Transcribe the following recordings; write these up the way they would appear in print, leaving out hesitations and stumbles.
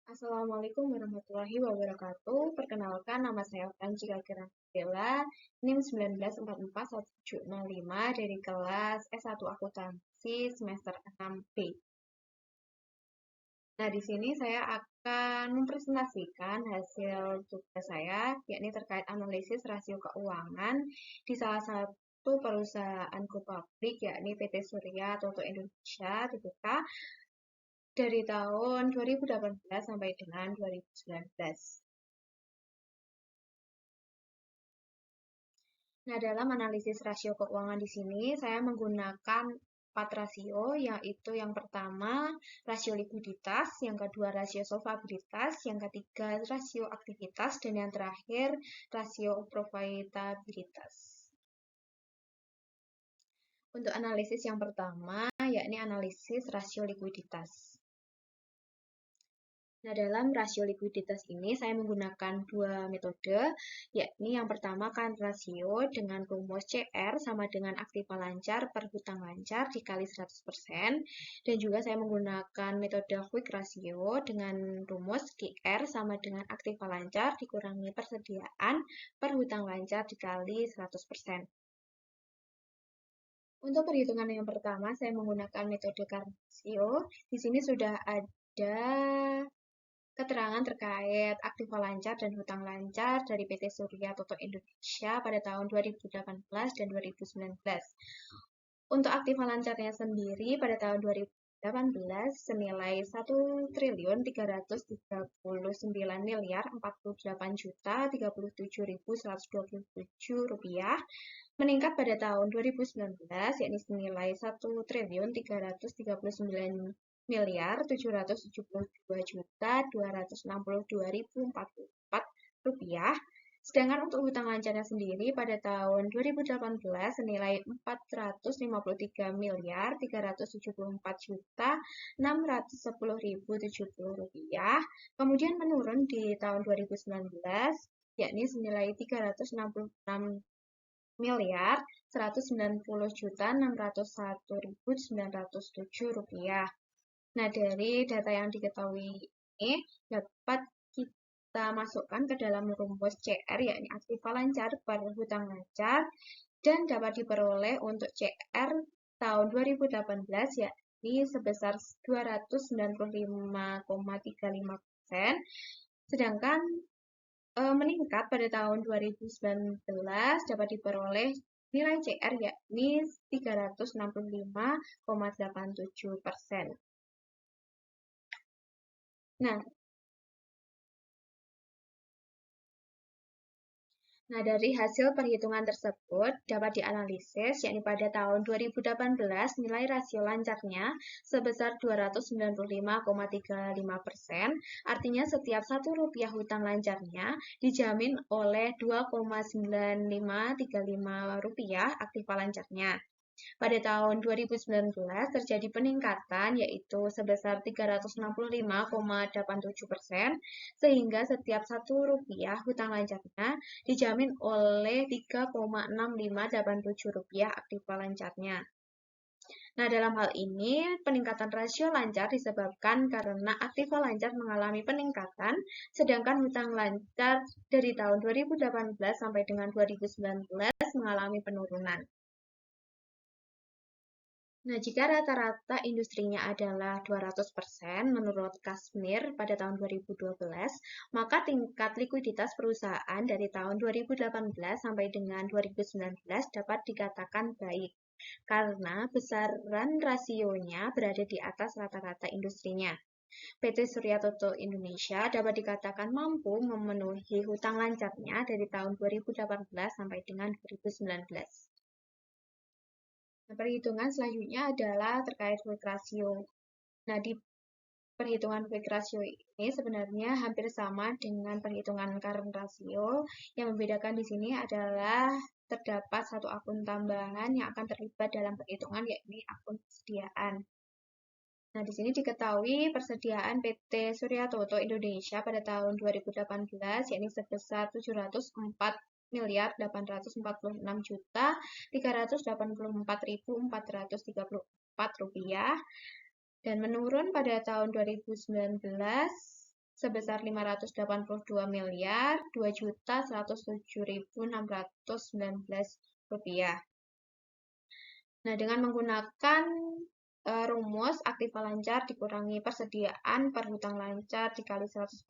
Assalamualaikum warahmatullahi wabarakatuh. Perkenalkan, nama saya Francika Kirabella, NIM 1944175 dari kelas S1 Akuntansi semester 6B. Nah, di sini saya akan mempresentasikan hasil tugas saya, yakni terkait analisis rasio keuangan di salah satu perusahaan go publik, yakni PT Surya Toto Indonesia, TBK, dari tahun 2018 sampai dengan 2019. Nah, dalam analisis rasio keuangan di sini, saya menggunakan 4 rasio, yaitu yang pertama, rasio likuiditas, yang kedua, rasio solvabilitas, yang ketiga, rasio aktivitas, dan yang terakhir, rasio profitabilitas. Untuk analisis yang pertama, yakni analisis rasio likuiditas. Nah, dalam rasio likuiditas ini saya menggunakan dua metode, yakni yang pertama current rasio dengan rumus CR sama dengan aktiva lancar per hutang lancar dikali 100%, dan juga saya menggunakan metode quick rasio dengan rumus QR sama dengan aktiva lancar dikurangi persediaan per hutang lancar dikali 100%. Untuk perhitungan yang pertama, saya menggunakan metode current rasio. Di sini sudah ada keterangan terkait aktiva lancar dan hutang lancar dari PT Surya Toto Indonesia pada tahun 2018 dan 2019. Untuk aktiva lancarnya sendiri pada tahun 2018 senilai 1.339.047.127.127 rupiah, meningkat pada tahun 2019 yakni senilai 1.309.772.262.444 rupiah. Sedangkan untuk hutang lancarnya sendiri pada tahun 2018 senilai 4.374.374.610.070 rupiah. Kemudian menurun di tahun 2019 yakni senilai 366 miliar 190.601.907 rupiah. Nah, dari data yang diketahui ini dapat kita masukkan ke dalam rumus CR, yakni aktiva lancar per hutang lancar, dan dapat diperoleh untuk CR tahun 2018 yakni sebesar 295,35%, sedangkan meningkat pada tahun 2019 dapat diperoleh nilai CR yakni 365,87%. Nah, dari hasil perhitungan tersebut dapat dianalisis, yakni pada tahun 2018 nilai rasio lancarnya sebesar 295,35%, artinya setiap Rp1 hutang lancarnya dijamin oleh Rp2,9535 aktiva lancarnya. Pada tahun 2019 terjadi peningkatan yaitu sebesar 365,87%, sehingga setiap Rp1 hutang lancarnya dijamin oleh Rp3,6587 aktiva lancarnya. Nah, dalam hal ini, peningkatan rasio lancar disebabkan karena aktiva lancar mengalami peningkatan, sedangkan hutang lancar dari tahun 2018 sampai dengan 2019 mengalami penurunan. Nah, jika rata-rata industrinya adalah 200% menurut Kasmir pada tahun 2012, maka tingkat likuiditas perusahaan dari tahun 2018 sampai dengan 2019 dapat dikatakan baik, karena besaran rasionya berada di atas rata-rata industrinya. PT Surya Toto Indonesia dapat dikatakan mampu memenuhi hutang lancarnya dari tahun 2018 sampai dengan 2019. Nah, perhitungan selanjutnya adalah terkait quick ratio. Nah, di perhitungan quick ratio ini sebenarnya hampir sama dengan perhitungan current ratio. Yang membedakan di sini adalah terdapat satu akun tambahan yang akan terlibat dalam perhitungan, yakni akun persediaan. Nah, di sini diketahui persediaan PT Surya Toto Indonesia pada tahun 2018 yakni sebesar 704.846.384.434 rupiah, dan menurun pada tahun 2019 sebesar 582 miliar 2.107.619 rupiah. Nah, dengan menggunakan rumus aktiva lancar dikurangi persediaan per hutang lancar dikali 100%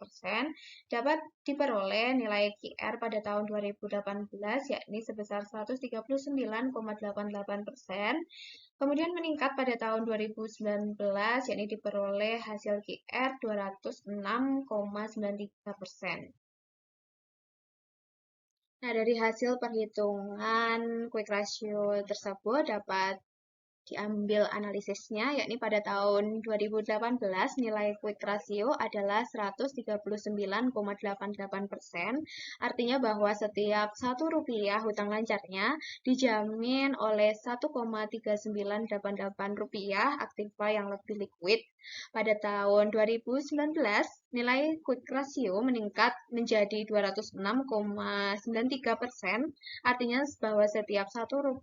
dapat diperoleh nilai QR pada tahun 2018 yakni sebesar 139,88%. Kemudian meningkat pada tahun 2019 yakni diperoleh hasil QR 206,93%. Nah, dari hasil perhitungan quick ratio tersebut dapat diambil analisisnya, yakni pada tahun 2018 nilai quick ratio adalah 139,88%, artinya bahwa setiap Rp1 hutang lancarnya dijamin oleh Rp1,3988 aktiva yang lebih liquid. Pada tahun 2019, nilai quick ratio meningkat menjadi 206,93%, artinya bahwa setiap Rp1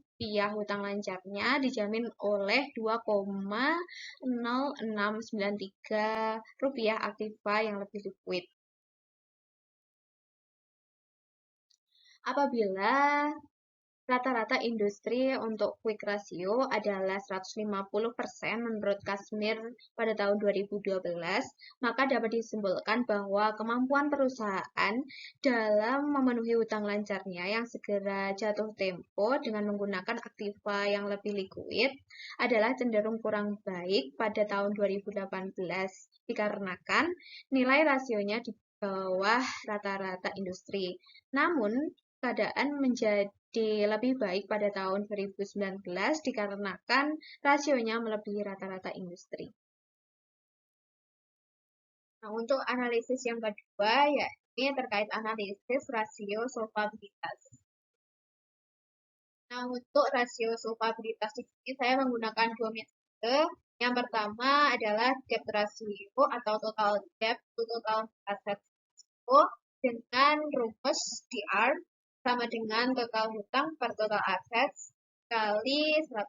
hutang lancarnya dijamin oleh Rp2,0693 aktiva yang lebih liquid. Apabila rata-rata industri untuk quick ratio adalah 150% menurut Kasmir pada tahun 2012, maka dapat disimpulkan bahwa kemampuan perusahaan dalam memenuhi hutang lancarnya yang segera jatuh tempo dengan menggunakan aktiva yang lebih liquid adalah cenderung kurang baik pada tahun 2018, dikarenakan nilai rasionya di bawah rata-rata industri. Namun, keadaan menjadi lebih baik pada tahun 2019 dikarenakan rasionya melebihi rata-rata industri. Nah, untuk analisis yang kedua, yakni terkait analisis rasio solvabilitas. Nah, untuk rasio solvabilitas di sini saya menggunakan dua metode. Yang pertama adalah debt ratio atau total debt to total asset ratio dengan rumus DR sama dengan total hutang per total assets kali 100%.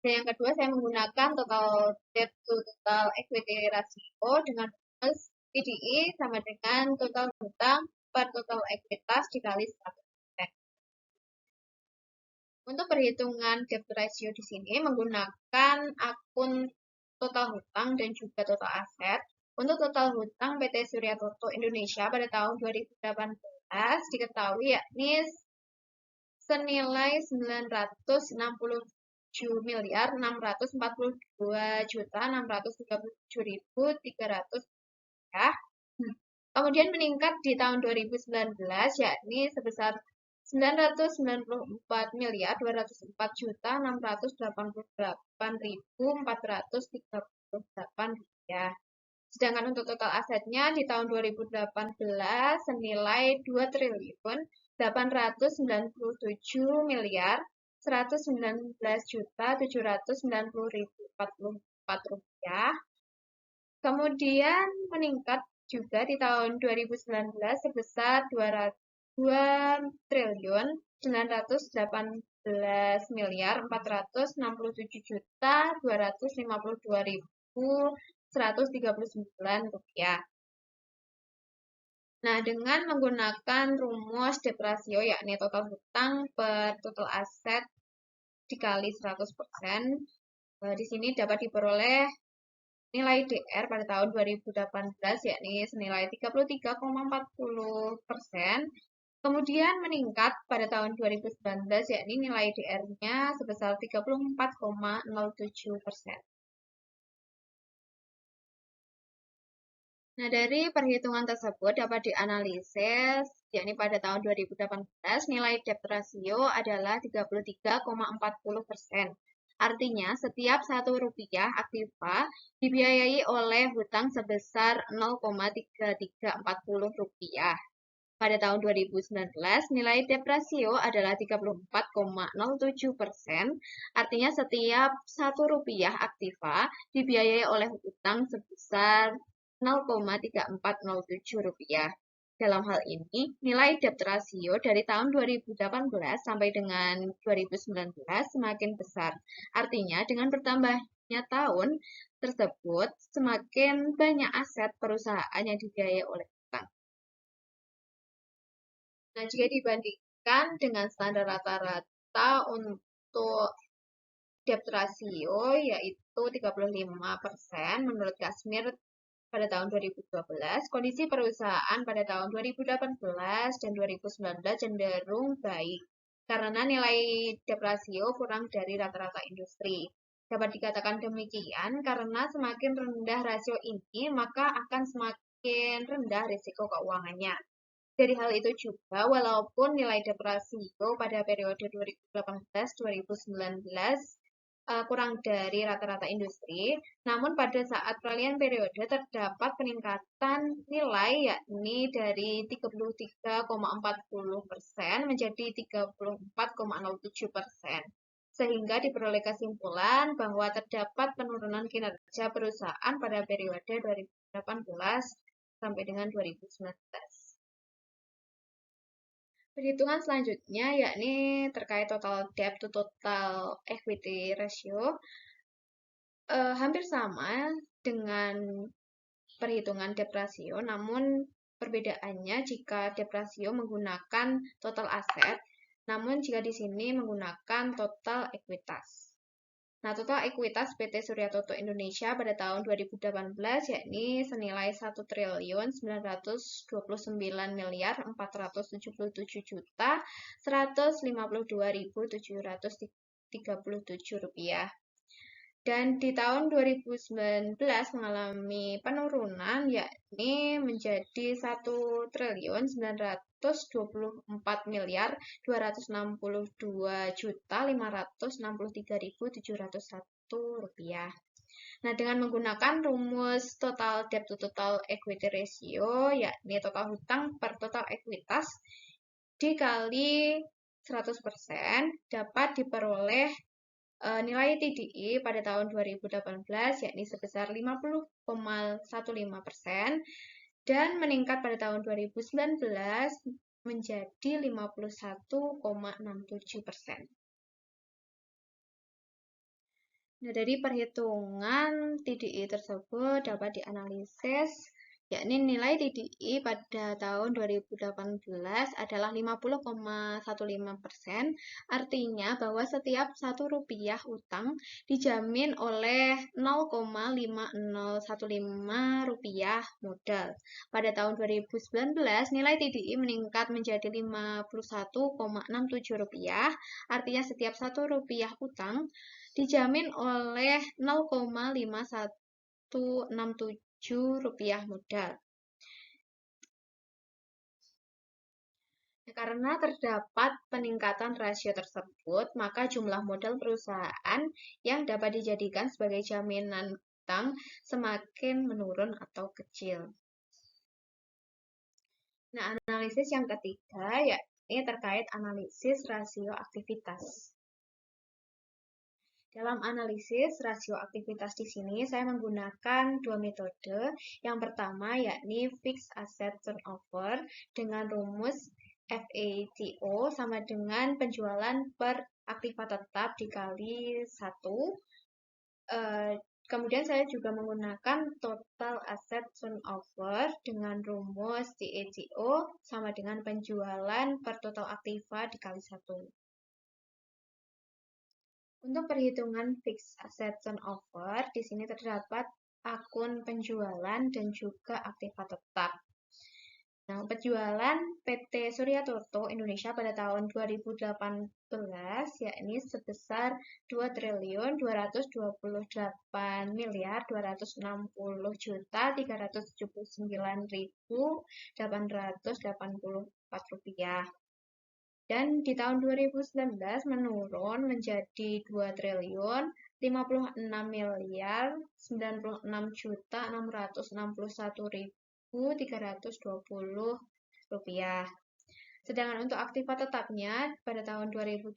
Dan yang kedua saya menggunakan total debt to total equity ratio dengan rumus TDI sama dengan total hutang per total ekuitas dikali 100%. Untuk perhitungan debt ratio di sini menggunakan akun total hutang dan juga total aset. Untuk total hutang PT Surya Toto Indonesia pada tahun 2018 diketahui yakni senilai 969.642.637.300 rupiah. Kemudian meningkat di tahun 2019 yakni sebesar 994.204.688.438 rupiah. Sedangkan untuk total asetnya di tahun 2018 senilai 2.819.119.790.044 rupiah. Kemudian meningkat juga di tahun 2019 sebesar 2.967.467.252.139 rupiah. Nah, dengan menggunakan rumus debt ratio yakni total hutang per total aset dikali 100%, di sini dapat diperoleh nilai DR pada tahun 2018 yakni senilai 33,40%. Kemudian meningkat pada tahun 2019 yakni nilai DR-nya sebesar 34,07%. Nah, dari perhitungan tersebut dapat dianalisis, yakni pada tahun 2018 nilai debt ratio adalah 33,40%. Artinya, setiap Rp1 aktiva dibiayai oleh hutang sebesar Rp0,3340. Pada tahun 2019, nilai debt ratio adalah 34,07%, artinya setiap Rp1 aktiva dibiayai oleh hutang sebesar Rp0,3407. Dalam hal ini, nilai debt ratio dari tahun 2018 sampai dengan 2019 semakin besar. Artinya, dengan bertambah tahun tersebut, semakin banyak aset perusahaan yang dibiayai oleh utang. Nah, jika dibandingkan dengan standar rata-rata untuk debt ratio, yaitu 35% menurut Kashmir pada tahun 2012, kondisi perusahaan pada tahun 2018 dan 2019 cenderung baik karena nilai debt ratio kurang dari rata-rata industri. Dapat dikatakan demikian karena semakin rendah rasio ini, maka akan semakin rendah risiko keuangannya. Dari hal itu juga, walaupun nilai debt ratio pada periode 2018-2019 kurang dari rata-rata industri, namun pada saat peralihan periode terdapat peningkatan nilai yakni dari 33,40% menjadi 34,07%. Sehingga diperoleh kesimpulan bahwa terdapat penurunan kinerja perusahaan pada periode 2018 sampai dengan 2019. Perhitungan selanjutnya yakni terkait total debt to total equity ratio. Hampir sama dengan perhitungan debt ratio, namun perbedaannya jika debt ratio menggunakan total aset, namun jika di sini menggunakan total ekuitas. Nah, total ekuitas PT Surya Toto Indonesia pada tahun 2018 yakni senilai 1.977.152.737 rupiah. Dan di tahun 2019 mengalami penurunan yakni menjadi 1.962.263.561 rupiah. Nah, dengan menggunakan rumus total debt to total equity ratio, yakni total hutang per total ekuitas dikali 100%, dapat diperoleh nilai TDI pada tahun 2018 yakni sebesar 50,15% dan meningkat pada tahun 2019 menjadi 51,67%. Nah, dari perhitungan TDI tersebut dapat dianalisis, yakni nilai TDI pada tahun 2018 adalah 50,15%, artinya bahwa setiap Rp1 utang dijamin oleh 0,5015 rupiah modal. Pada tahun 2019, nilai TDI meningkat menjadi 51,67 rupiah, artinya setiap Rp1 utang dijamin oleh 0,5167 rupiah modal. Karena terdapat peningkatan rasio tersebut, maka jumlah modal perusahaan yang dapat dijadikan sebagai jaminan utang semakin menurun atau kecil. Nah, analisis yang ketiga yakni terkait analisis rasio aktivitas. Dalam analisis rasio aktivitas di sini saya menggunakan dua metode. Yang pertama yakni fixed asset turnover dengan rumus FATO sama dengan penjualan per aktiva tetap dikali 1. Kemudian saya juga menggunakan total asset turnover dengan rumus TATO sama dengan penjualan per total aktiva dikali 1. Untuk perhitungan fixed asset turnover, di sini terdapat akun penjualan dan juga aktiva tetap. Nah, penjualan PT Surya Toto Indonesia pada tahun 2018 yakni sebesar 2.228.379.884 rupiah. Dan di tahun 2019 menurun menjadi 2.56.966.661.320 rupiah. Sedangkan untuk aktiva tetapnya pada tahun 2018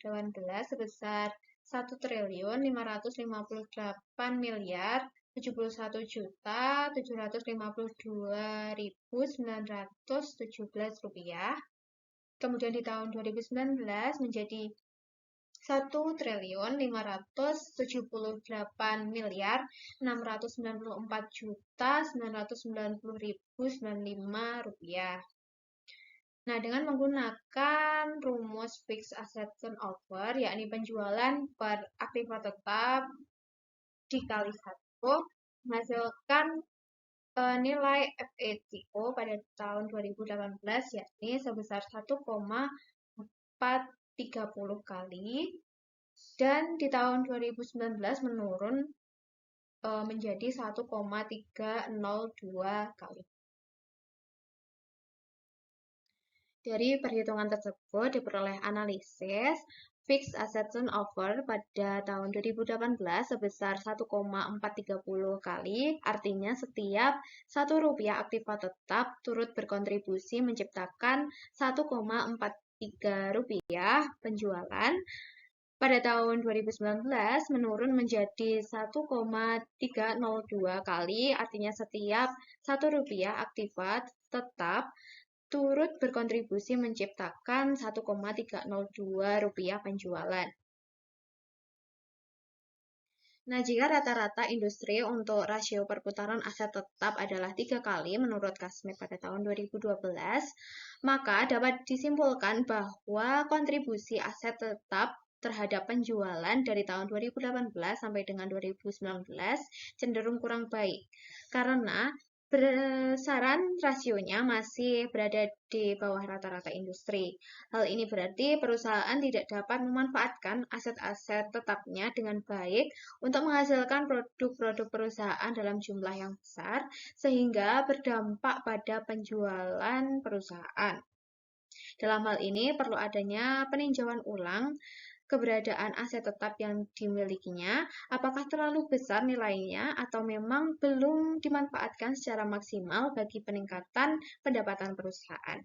sebesar 1.558.751.752.917 rupiah. Kemudian di tahun 2019 menjadi Rp1.578.994.995. Nah, dengan menggunakan rumus fixed asset turnover, yakni penjualan per aktiva tetap dikali 1, menghasilkan nilai FETO pada tahun 2018 yakni sebesar 1,430 kali, dan di tahun 2019 menurun menjadi 1,302 kali. Dari perhitungan tersebut diperoleh analisis fixed asset turnover pada tahun 2018 sebesar 1,430 kali, artinya setiap Rp1 aktiva tetap turut berkontribusi menciptakan Rp1,43 penjualan. Pada tahun 2019 menurun menjadi 1,302 kali, artinya setiap Rp1 aktiva tetap turut berkontribusi menciptakan Rp1,302 penjualan. Nah, jika rata-rata industri untuk rasio perputaran aset tetap adalah 3 kali menurut Kasmir pada tahun 2012, maka dapat disimpulkan bahwa kontribusi aset tetap terhadap penjualan dari tahun 2018 sampai dengan 2019 cenderung kurang baik, karena besaran rasionya masih berada di bawah rata-rata industri. Hal ini berarti perusahaan tidak dapat memanfaatkan aset-aset tetapnya dengan baik untuk menghasilkan produk-produk perusahaan dalam jumlah yang besar, sehingga berdampak pada penjualan perusahaan. Dalam hal ini perlu adanya peninjauan ulang keberadaan aset tetap yang dimilikinya, apakah terlalu besar nilainya atau memang belum dimanfaatkan secara maksimal bagi peningkatan pendapatan perusahaan.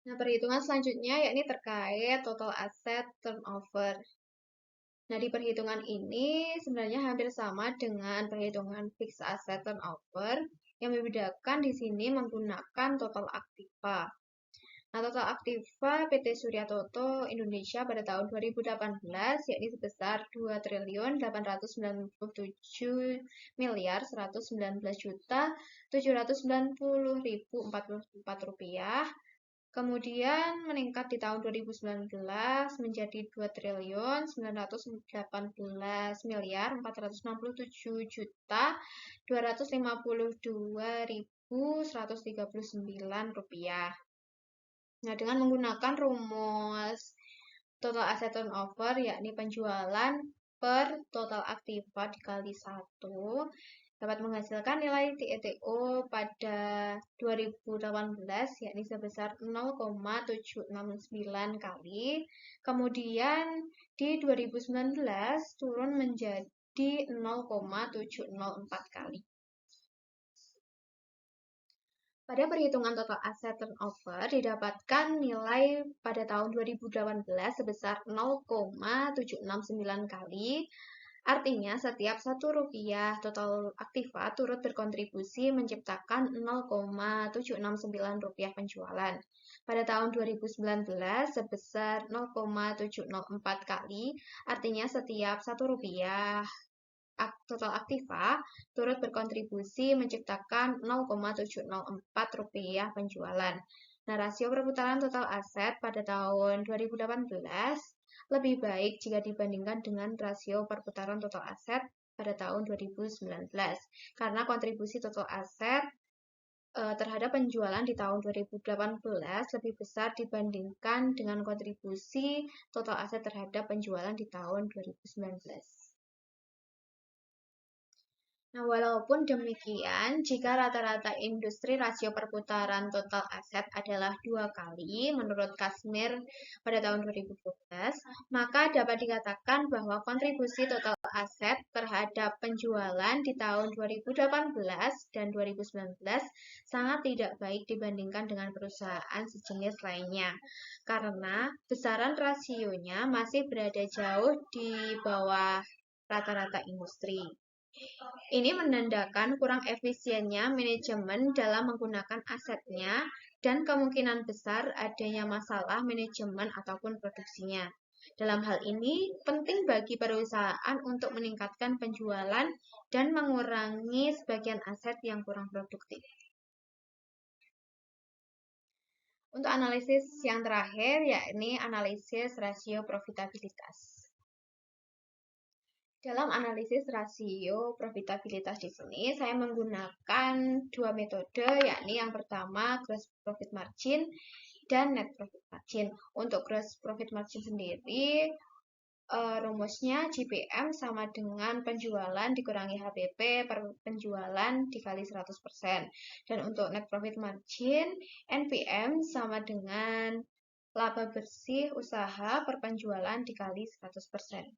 Nah, perhitungan selanjutnya yakni terkait total asset turnover. Nah, di perhitungan ini sebenarnya hampir sama dengan perhitungan fixed asset turnover, yang membedakan di sini menggunakan total aktiva. Nah, total aktiva PT Surya Toto Indonesia pada tahun 2018 yakni sebesar Rp2.819.719.444. Kemudian meningkat di tahun 2019 menjadi Rp2.918.462.139. Nah, dengan menggunakan rumus total asset turnover, yakni penjualan per total aktiva dikali 1, dapat menghasilkan nilai TETO pada 2018, yakni sebesar 0,769 kali. Kemudian di 2019 turun menjadi 0,704 kali. Pada perhitungan total asset turnover didapatkan nilai pada tahun 2018 sebesar 0,769 kali. Artinya setiap Rp1 total aktiva turut berkontribusi menciptakan Rp0,769 penjualan. Pada tahun 2019 sebesar 0,704 kali, artinya setiap Rp1 total aktiva turut berkontribusi menciptakan Rp0,704 penjualan. Nah, rasio perputaran total aset pada tahun 2018 lebih baik jika dibandingkan dengan rasio perputaran total aset pada tahun 2019, karena kontribusi total aset terhadap penjualan di tahun 2018 lebih besar dibandingkan dengan kontribusi total aset terhadap penjualan di tahun 2019. Nah, walaupun demikian, jika rata-rata industri rasio perputaran total aset adalah 2 kali menurut Kasmir pada tahun 2012, maka dapat dikatakan bahwa kontribusi total aset terhadap penjualan di tahun 2018 dan 2019 sangat tidak baik dibandingkan dengan perusahaan sejenis lainnya, karena besaran rasionya masih berada jauh di bawah rata-rata industri. Ini menandakan kurang efisiennya manajemen dalam menggunakan asetnya dan kemungkinan besar adanya masalah manajemen ataupun produksinya. Dalam hal ini, penting bagi perusahaan untuk meningkatkan penjualan dan mengurangi sebagian aset yang kurang produktif. Untuk analisis yang terakhir, yakni analisis rasio profitabilitas. Dalam analisis rasio profitabilitas di sini, saya menggunakan dua metode, yakni yang pertama gross profit margin dan net profit margin. Untuk gross profit margin sendiri, rumusnya GPM sama dengan penjualan dikurangi HPP per penjualan dikali 100%. Dan untuk net profit margin, NPM sama dengan laba bersih usaha per penjualan dikali 100%.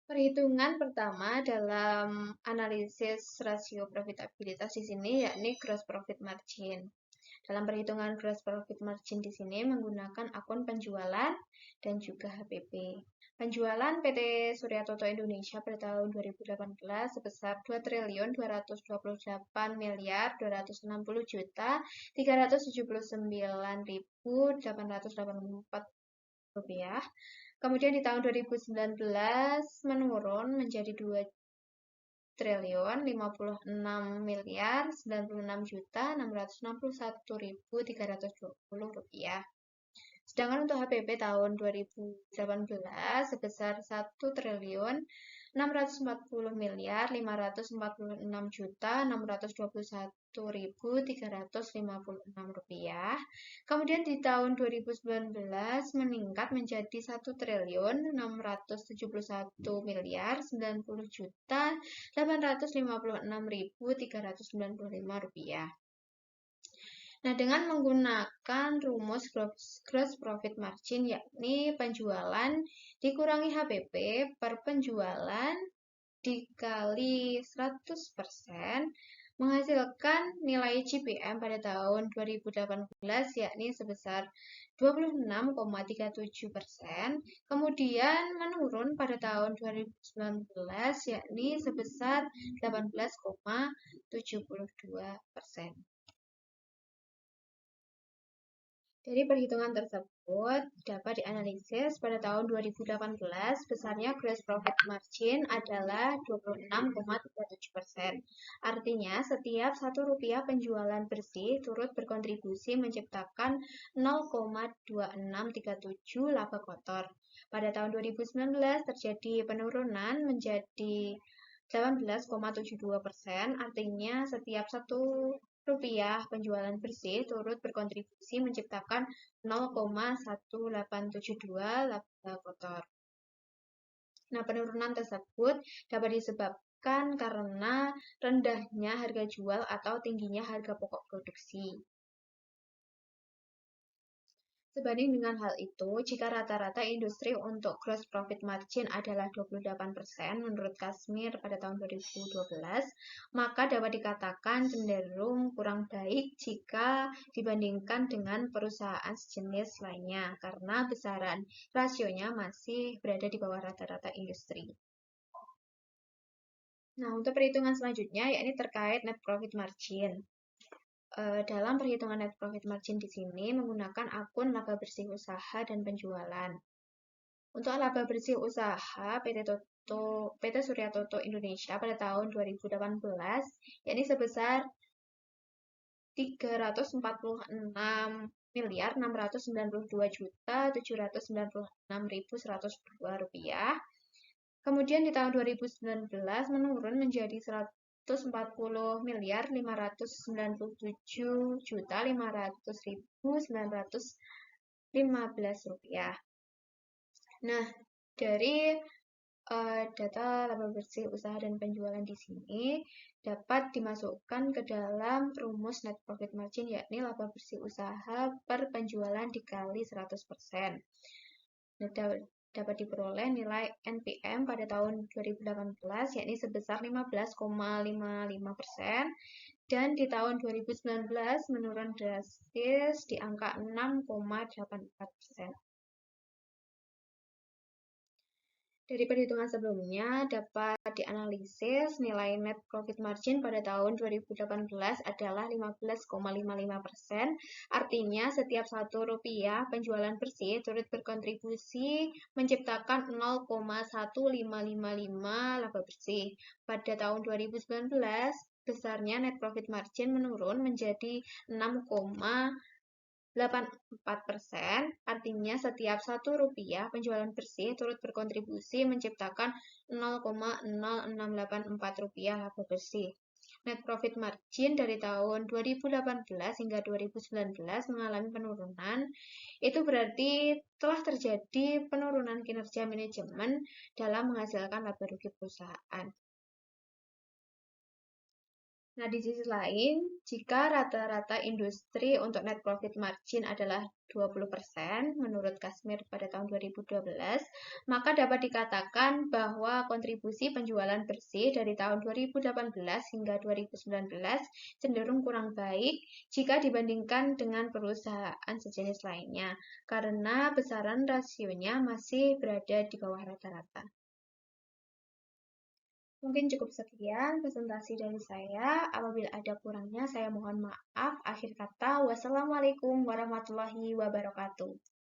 Perhitungan pertama dalam analisis rasio profitabilitas di sini yakni gross profit margin. Dalam perhitungan gross profit margin di sini menggunakan akun penjualan dan juga HPP. Penjualan PT Surya Toto Indonesia pada tahun 2018 sebesar 2.228.269.379.884 rupiah. Kemudian di tahun 2019 menurun menjadi 2.56.961.320 rupiah. Sedangkan untuk HPP tahun 2018 sebesar 1.440.546.621.356 rupiah. Kemudian di tahun 2019 meningkat menjadi 1.490.960.856.395 rupiah. Nah, dengan menggunakan rumus gross profit margin, yakni penjualan dikurangi HPP per penjualan dikali 100%, menghasilkan nilai GPM pada tahun 2018 yakni sebesar 26,37%, kemudian menurun pada tahun 2019 yakni sebesar 18,72%. Dari perhitungan tersebut, dapat dianalisis pada tahun 2018 besarnya gross profit margin adalah 26,37%. Artinya, setiap Rp1 penjualan bersih turut berkontribusi menciptakan 0,2637 laba kotor. Pada tahun 2019 terjadi penurunan menjadi 18,72%, artinya setiap Rp1 penjualan bersih turut berkontribusi menciptakan 0,1872 laba kotor. Nah, penurunan tersebut dapat disebabkan karena rendahnya harga jual atau tingginya harga pokok produksi. Sebanding dengan hal itu, jika rata-rata industri untuk gross profit margin adalah 28% menurut Kasmir pada tahun 2012, maka dapat dikatakan cenderung kurang baik jika dibandingkan dengan perusahaan sejenis lainnya, karena besaran rasionya masih berada di bawah rata-rata industri. Nah, untuk perhitungan selanjutnya, yakni terkait net profit margin. Dalam perhitungan net profit margin di sini menggunakan akun laba bersih usaha dan penjualan. Untuk laba bersih usaha PT Surya Toto Indonesia pada tahun 2018 yakni sebesar 344.692.796.102 rupiah. Kemudian di tahun 2019 menurun menjadi 140.597.500.915 rupiah. Nah, dari data laba bersih usaha dan penjualan di sini dapat dimasukkan ke dalam rumus net profit margin, yakni laba bersih usaha per penjualan dikali 100%. Dapat diperoleh nilai NPM pada tahun 2018 yakni sebesar 15,55% dan di tahun 2019 menurun drastis di angka 6,84%. Dari perhitungan sebelumnya dapat dianalisis nilai net profit margin pada tahun 2018 adalah 15,55%. Artinya setiap Rp1 penjualan bersih turut berkontribusi menciptakan 0,1555 laba bersih. Pada tahun 2019, besarnya net profit margin menurun menjadi 6,84%, artinya setiap Rp1 penjualan bersih turut berkontribusi menciptakan Rp0,0684 laba bersih. Net profit margin dari tahun 2018 hingga 2019 mengalami penurunan. Itu berarti telah terjadi penurunan kinerja manajemen dalam menghasilkan laba rugi perusahaan. Nah, di sisi lain, jika rata-rata industri untuk net profit margin adalah 20% menurut Kasmir pada tahun 2012, maka dapat dikatakan bahwa kontribusi penjualan bersih dari tahun 2018 hingga 2019 cenderung kurang baik jika dibandingkan dengan perusahaan sejenis lainnya, karena besaran rasionya masih berada di bawah rata-rata. Mungkin cukup sekian presentasi dari saya. Apabila ada kurangnya, saya mohon maaf. Akhir kata, wassalamualaikum warahmatullahi wabarakatuh.